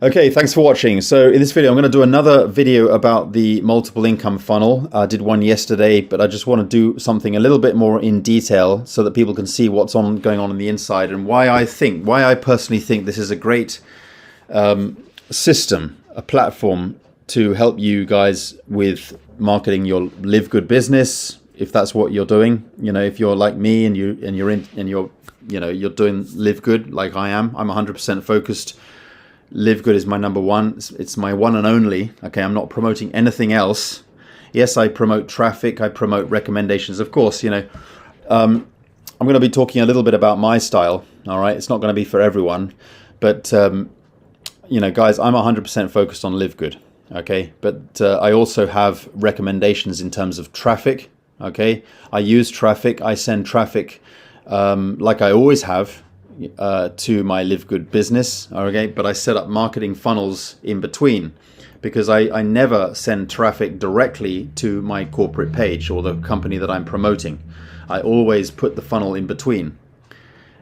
Okay, thanks for watching. So in this video, I'm going to do another video about the multiple income funnel. I did one yesterday, but I just want to do something a little bit more in detail so that people can see what's going on the inside and why I personally think this is a great system, a platform to help you guys with marketing your LiveGood business. If that's what you're doing, if you're like me and you're doing LiveGood like I am, I'm 100% focused. LiveGood is my number one. It's my one and only. Okay, I'm not promoting anything else. Yes, I promote traffic. I promote recommendations. Of course, I'm going to be talking a little bit about my style. All right, it's not going to be for everyone, but guys, I'm 100% focused on LiveGood. Okay, but I also have recommendations in terms of traffic. Okay, I use traffic. I send traffic like I always have. To my LiveGood business, okay, but I set up marketing funnels in between because I never send traffic directly to my corporate page or the company that I'm promoting. I always put the funnel in between,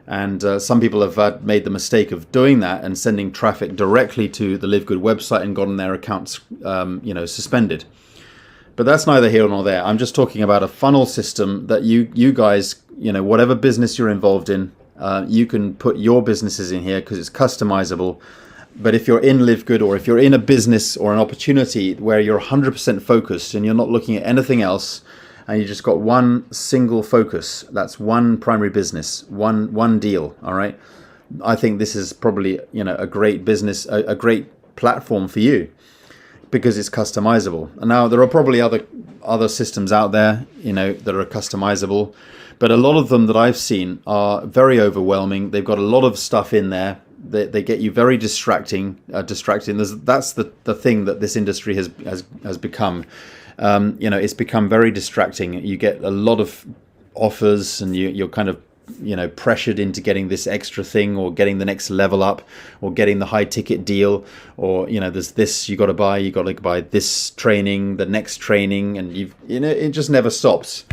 and some people have made the mistake of doing that and sending traffic directly to the LiveGood website and gotten their accounts suspended. But that's neither here nor there. I'm just talking about a funnel system that you guys, whatever business you're involved in, you can put your businesses in here because it's customizable. But if you're in LiveGood, or if you're in a business or an opportunity where you're 100% focused and you're not looking at anything else, and you just got one single focus, that's one primary business, one deal, all right? I think this is probably a great business, a great platform for you because it's customizable. And now there are probably other systems out there, that are customizable. But a lot of them that I've seen are very overwhelming. They've got a lot of stuff in there. They get you very distracting. That's the thing that this industry has become. It's become very distracting. You get a lot of offers, and you're kind of pressured into getting this extra thing, or getting the next level up, or getting the high ticket deal, or there's this you got to buy this training, the next training, and it just never stops.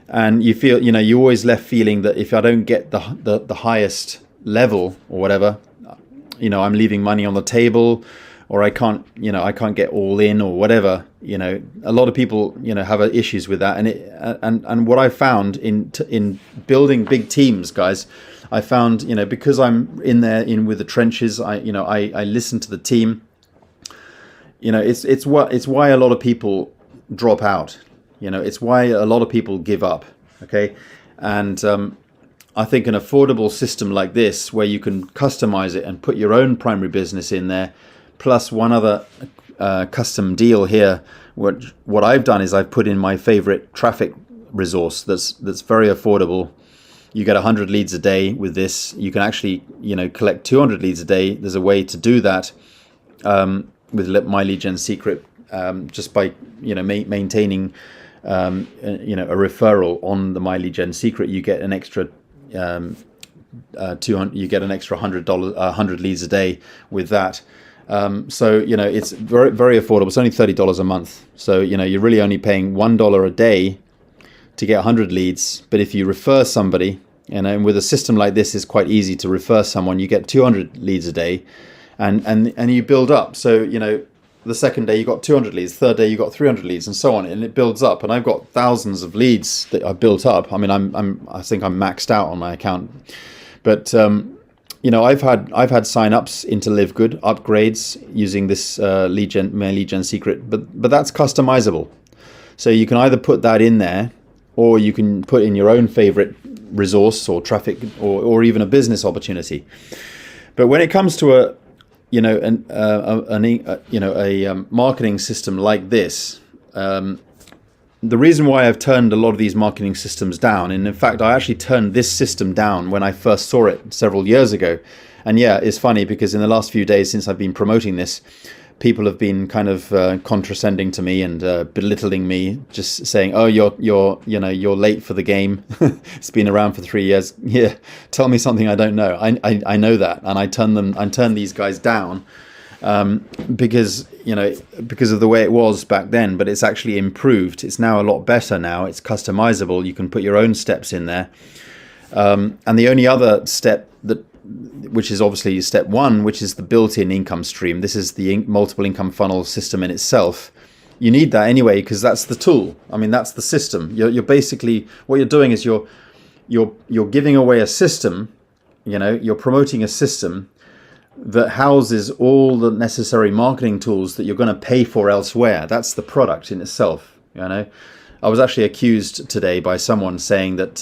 And you feel, you always left feeling that if I don't get the highest level or whatever, I'm leaving money on the table, or I can't get all in or whatever. A lot of people, have issues with that. And what I found in building big teams, guys, I found, because I'm in with the trenches, I listen to the team. It's why a lot of people drop out. It's why a lot of people give up, okay? And I think an affordable system like this, where you can customize it and put your own primary business in there, plus one other custom deal here, what I've done is I've put in my favorite traffic resource that's very affordable. You get 100 leads a day with this. You can actually, collect 200 leads a day. There's a way to do that with My Lead Gen Secret, just by, maintaining a referral on the My Lead Gen Secret. You get an extra 200. You get an extra $100 leads a day with that. So it's very, very affordable. It's only $30 a month. So you're really only paying $1 a day to get 100 leads. But if you refer somebody, and with a system like this, it's quite easy to refer someone. You get 200 leads a day, and you build up. So the second day you got 200 leads, third day you got 300 leads, and so on, and it builds up. And I've got thousands of leads that I've built up. I mean, I think I'm maxed out on my account, but I've had sign-ups into LiveGood, upgrades using this My Lead Gen Secret, but that's customizable. So you can either put that in there, or you can put in your own favorite resource or traffic, or even a business opportunity. But when it comes to a marketing system like this, the reason why I've turned a lot of these marketing systems down, and in fact I actually turned this system down when I first saw it several years ago. And yeah, it's funny because in the last few days since I've been promoting this, people have been kind of condescending to me and belittling me, just saying, "Oh, you're late for the game. It's been around for 3 years." Yeah, tell me something I don't know. I know that, and I turn these guys down because of the way it was back then. But it's actually improved. It's now a lot better. Now it's customizable. You can put your own steps in there. And the only other step which is obviously step one, which is the built-in income stream. This is the multiple income funnel system in itself. You need that anyway, because that's the tool. I mean, that's the system. You're basically, what you're doing is you're giving away a system, you're promoting a system that houses all the necessary marketing tools that you're going to pay for elsewhere. That's the product in itself. I was actually accused today by someone saying that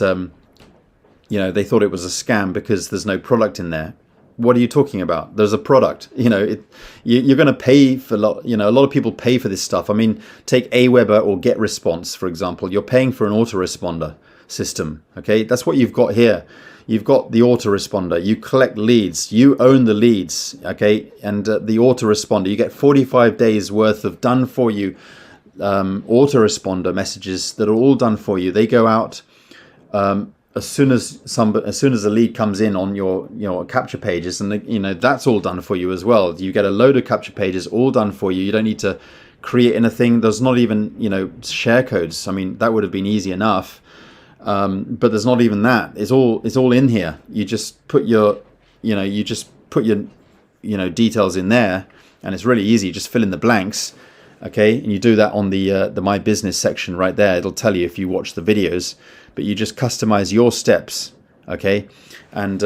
they thought it was a scam because there's no product in there. What are you talking about? There's a product. You're going to pay for a lot of people pay for this stuff. I mean, take Aweber or GetResponse, for example. You're paying for an autoresponder system. Okay, that's what you've got here. You've got the autoresponder. You collect leads. You own the leads. Okay, and the autoresponder, you get 45 days worth of done for you autoresponder messages that are all done for you. They go out as soon as a lead comes in on your capture pages, and that's all done for you as well. You get a load of capture pages all done for you. You don't need to create anything. There's not even share codes. I mean, that would have been easy enough, but there's not even that. It's all in here. You just put your details in there, and it's really easy. You just fill in the blanks. Okay, and you do that on the My Business section right there. It'll tell you if you watch the videos, but you just customize your steps, okay, and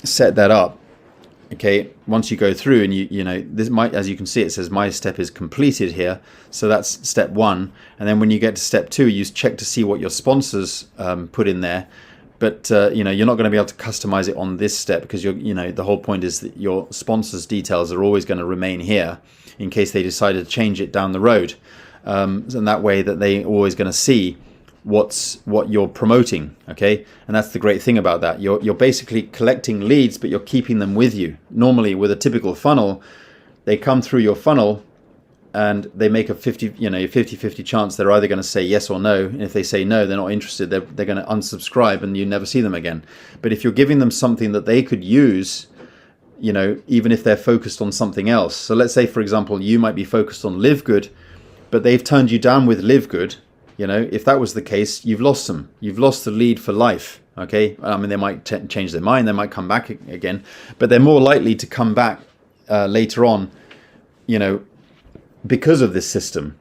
set that up. Okay, once you go through and this might, as you can see, it says my step is completed here, so that's step one. And then when you get to step two, you check to see what your sponsors put in there. But you're not going to be able to customize it on this step, because the whole point is that your sponsors' details are always going to remain here in case they decide to change it down the road, and that way that they're always going to see what you're promoting. Okay, and that's the great thing about that. You're basically collecting leads, but you're keeping them with you. Normally, with a typical funnel, they come through your funnel and they make a 50-50 chance they're either going to say yes or no. And if they say no, they're not interested, they're going to unsubscribe and you never see them again. But if you're giving them something that they could use, even if they're focused on something else. So let's say, for example, you might be focused on LiveGood, but they've turned you down with LiveGood. If that was the case, you've lost them. You've lost the lead for life. Okay, I mean, they might change their mind, they might come back again, but they're more likely to come back later on, because of this system.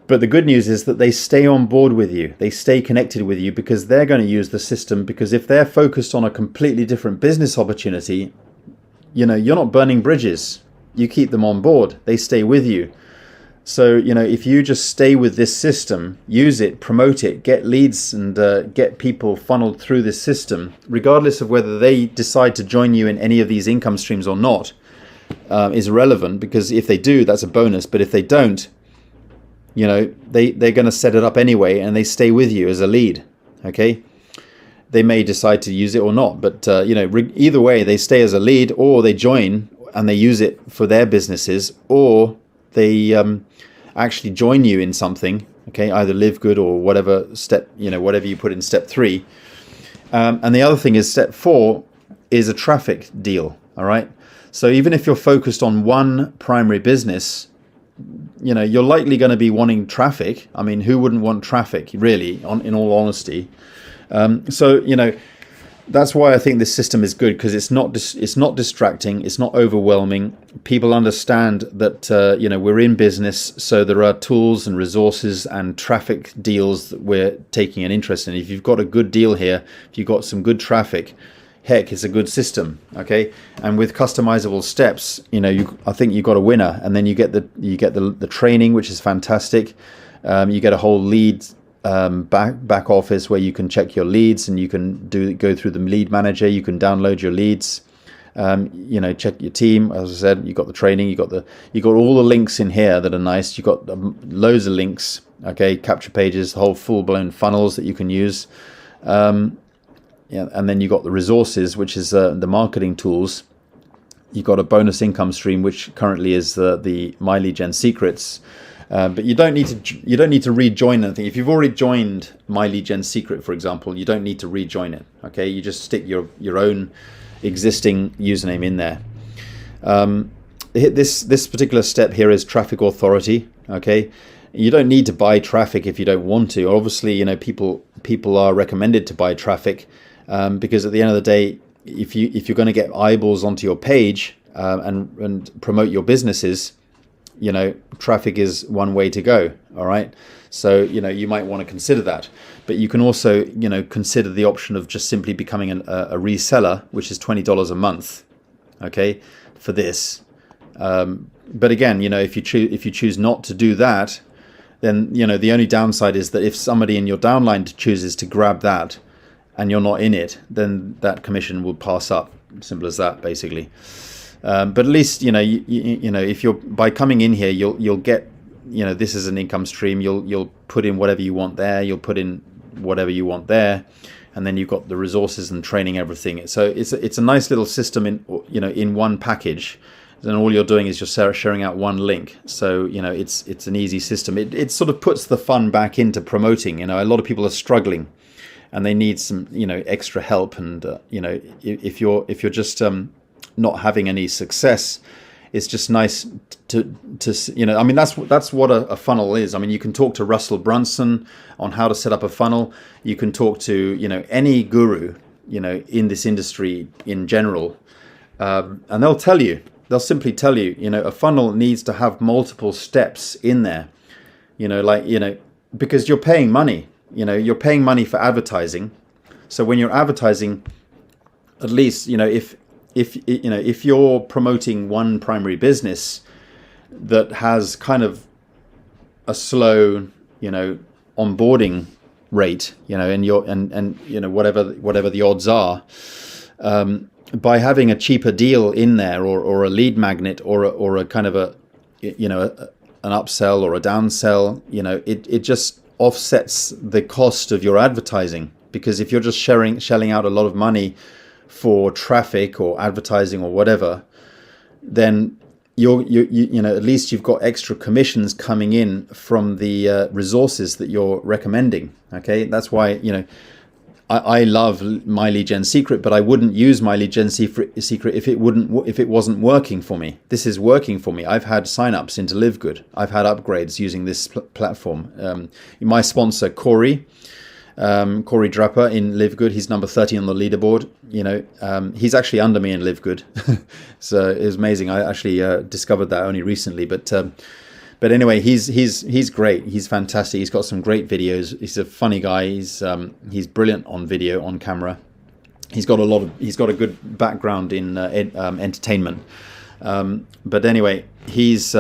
But the good news is that they stay on board with you. They stay connected with you because they're going to use the system, because if they're focused on a completely different business opportunity, you're not burning bridges. You keep them on board. They stay with you. So, if you just stay with this system, use it, promote it, get leads and get people funneled through this system, regardless of whether they decide to join you in any of these income streams or not, is irrelevant, because if they do, that's a bonus. But if they don't, they're going to set it up anyway and they stay with you as a lead. Okay, they may decide to use it or not, but either way, they stay as a lead, or they join and they use it for their businesses, or they actually join you in something. Okay, either LiveGood or whatever step, whatever you put in step 3. And the other thing is step 4 is a traffic deal. All right, so even if you're focused on one primary business, you're likely going to be wanting traffic. I mean, who wouldn't want traffic, really, in all honesty? That's why I think this system is good, because it's not distracting, it's not overwhelming. People understand that we're in business, so there are tools and resources and traffic deals that we're taking an interest in. If you've got a good deal here, if you've got some good traffic, heck, it's a good system. Okay, and with customizable steps, I think you've got a winner. And then you get the training, which is fantastic. You get a whole lead back office where you can check your leads, and you can go through the lead manager. You can download your leads, check your team. As I said, you got the training, you got all the links in here that are nice. You got loads of links. Okay, capture pages, the whole full-blown funnels that you can use. And then you got the resources, which is the marketing tools. You got a bonus income stream, which currently is the My Lead Gen Secrets. But you don't need to rejoin anything. If you've already joined My Lead Gen Secret, for example, you don't need to rejoin it. Okay, you just stick your own existing username in there. This particular step here is traffic authority. Okay, you don't need to buy traffic if you don't want to. Obviously, people are recommended to buy traffic because at the end of the day, if you're going to get eyeballs onto your page and promote your businesses, traffic is one way to go. All right. So, you might want to consider that, but you can also, consider the option of just simply becoming a reseller, which is $20 a month. Okay. For this. But again, if you choose not to do that, then, the only downside is that if somebody in your downline chooses to grab that and you're not in it, then that commission will pass up. Simple as that, basically. But at least, if you're, by coming in here, you'll get, this is an income stream. You'll put in whatever you want there. You'll put in whatever you want there. And then you've got the resources and training, everything. So it's a nice little system in one package. Then all you're doing is just sharing out one link. So, it's an easy system. It sort of puts the fun back into promoting. A lot of people are struggling and they need some, extra help. And, if you're just not having any success, it's just nice to that's what a funnel is. I mean, you can talk to Russell Brunson on how to set up a funnel. You can talk to, any guru, in this industry in general. And they'll simply tell you, a funnel needs to have multiple steps in there, because you're paying money, you're paying money for advertising. So when you're advertising, at least, if you're promoting one primary business that has kind of a slow, onboarding rate, and whatever the odds are, by having a cheaper deal in there, or a lead magnet, or a kind of an upsell or a downsell, it just offsets the cost of your advertising. Because if you're just shelling out a lot of money for traffic or advertising or whatever, then at least you've got extra commissions coming in from the resources that you're recommending. Okay, that's why I love My Lead Gen Secret, but I wouldn't use My Lead Gen Secret if it wasn't working for me. This is working for me. I've had signups into LiveGood. I've had upgrades using this platform. My sponsor Corey Draper in LiveGood, he's number 30 on the leaderboard. He's actually under me in LiveGood, so it was amazing. I actually discovered that only recently, but anyway, he's great. He's fantastic. He's got some great videos. He's a funny guy. He's brilliant on video, on camera. He's got a good background in entertainment. But anyway, he's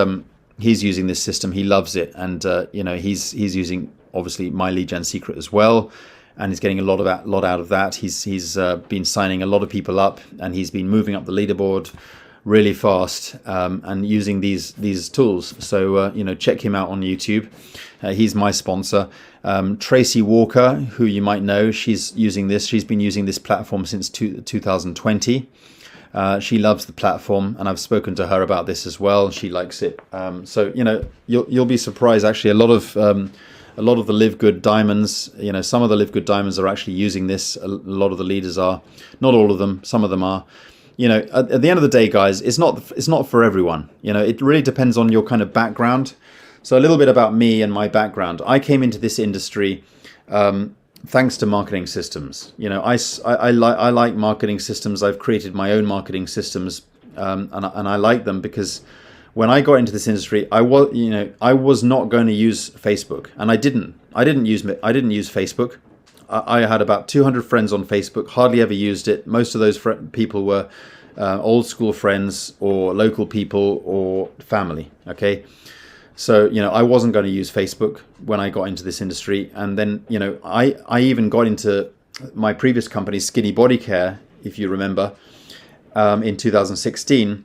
using this system. He loves it, and he's using obviously My Lead Gen Secret as well, and he's getting a lot out of that. He's been signing a lot of people up, and he's been moving up the leaderboard really fast, and using these tools. So check him out on YouTube. He's my sponsor. Tracy Walker, who you might know, she's been using this platform since 2020. She loves the platform, and I've spoken to her about this as well. She likes it. So you'll be surprised. Actually, a lot of the LiveGood diamonds, some of the LiveGood diamonds are actually using this. A lot of the leaders are, not all of them. Some of them are. At the end of the day, guys, it's not for everyone. It really depends on your kind of background. So a little bit about me and my background. I came into this industry thanks to marketing systems. I like marketing systems. I've created my own marketing systems, and I like them because when I got into this industry, I was not going to use Facebook, and I didn't use Facebook. I had about 200 friends on Facebook, hardly ever used it. Most of those people were old school friends or local people or family. Okay. So, I wasn't going to use Facebook when I got into this industry. And then, I even got into my previous company, Skinny Body Care, if you remember, in 2016.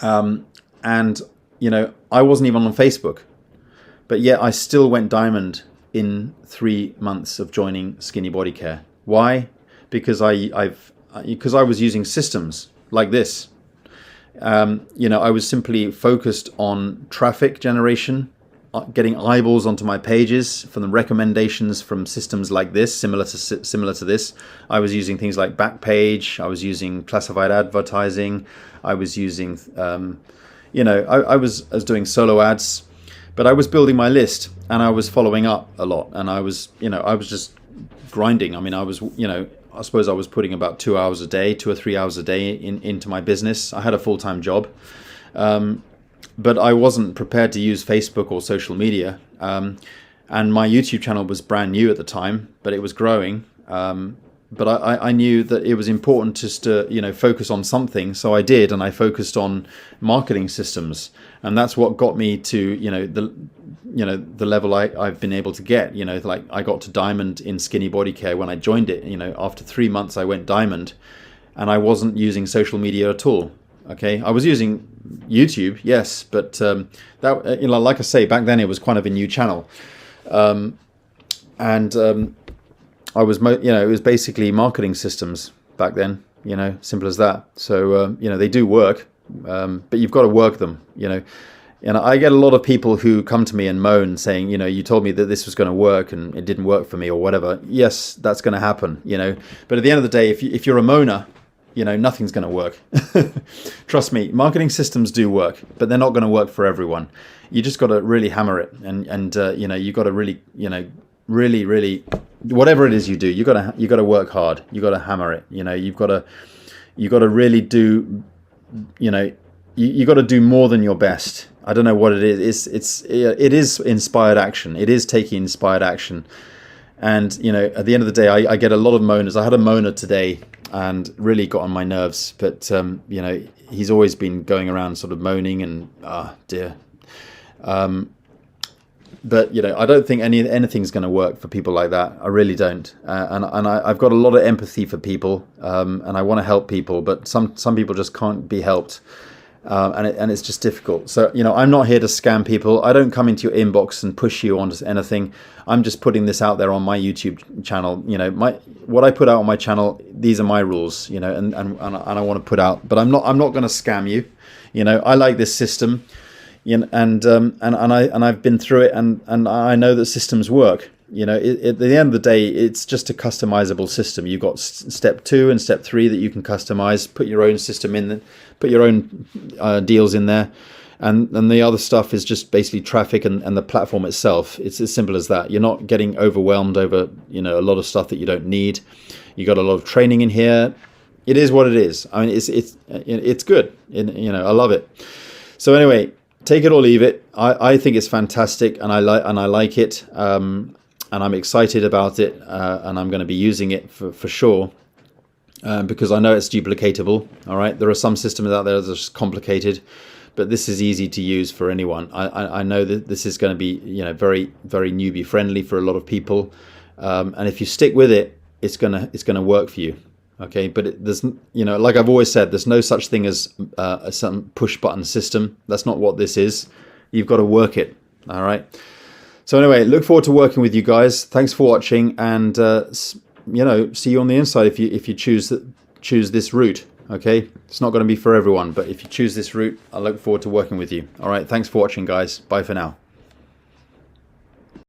And, I wasn't even on Facebook, but yet I still went diamond in 3 months of joining Skinny Body Care. Why? Because I was using systems like this. I was simply focused on traffic generation, getting eyeballs onto my pages from the recommendations from systems like this, similar to this. I was using things like Backpage. I was using classified advertising. I was using, I was doing solo ads. But I was building my list, and I was following up a lot, and I was just grinding. I mean, I was, I suppose I was putting about 2 hours a day, 2 or 3 hours a day into my business. I had a full-time job, but I wasn't prepared to use Facebook or social media. And my YouTube channel was brand new at the time, but it was growing. But I knew that it was important just to, you know, focus on something. So I did, and I focused on marketing systems, and that's what got me to, you know, the level I've been able to get. You know, like I got to diamond in skinny body care when I joined it. You know, after 3 months I went diamond, and I wasn't using social media at all. Okay, I was using YouTube, yes, but that, you know, like I say, back then it was kind of a new channel, I was, you know, it was basically marketing systems back then, you know, simple as that. So, you know, they do work, but you've got to work them, you know. And I get a lot of people who come to me and moan saying, you know, you told me that this was going to work and it didn't work for me or whatever. Yes, that's going to happen, you know. But at the end of the day, if you're a moaner, you know, nothing's going to work. Trust me, marketing systems do work, but they're not going to work for everyone. You just got to really hammer it. And you know, you got to really, you know, really, whatever it is you do, you got to work hard. You got to hammer it. You know, you got to really do, you know, you got to do more than your best. I don't know what it is. It is inspired action. It is taking inspired action. And, you know, at the end of the day, I get a lot of moaners. I had a moaner today and really got on my nerves. But, you know, he's always been going around sort of moaning and, dear. But, you know, I don't think anything's going to work for people like that. I really don't. And I've got a lot of empathy for people, and I want to help people, but some people just can't be helped. And it's just difficult. So, you know, I'm not here to scam people. I don't come into your inbox and push you onto anything. I'm just putting this out there on my YouTube channel. You know, what I put out on my channel, these are my rules, you know, and I want to put out, but I'm not going to scam you. You know, I like this system. You know, and I've been through it, and I know that systems work. You know, at the end of the day, it's just a customizable system. You've got step 2 and step 3 that you can customize. Put your own system in, put your own deals in there, and the other stuff is just basically traffic and the platform itself. It's as simple as that. You're not getting overwhelmed over, you know, a lot of stuff that you don't need. You got a lot of training in here. It is what it is. I mean, it's good. You know, I love it. So anyway. Take it or leave it. I think it's fantastic, and I like it, and I'm excited about it, and I'm going to be using it for sure, because I know it's duplicatable. All right, there are some systems out there that are just complicated, but this is easy to use for anyone. I know that this is going to be, you know, very newbie friendly for a lot of people, and if you stick with it, it's gonna work for you. Okay, but there's, you know, like I've always said, there's no such thing as some push button system. That's not what this is. You've got to work it. All right. So anyway, look forward to working with you guys. Thanks for watching, and you know, see you on the inside if you choose this route. Okay, it's not going to be for everyone, but if you choose this route, I look forward to working with you. All right. Thanks for watching, guys. Bye for now.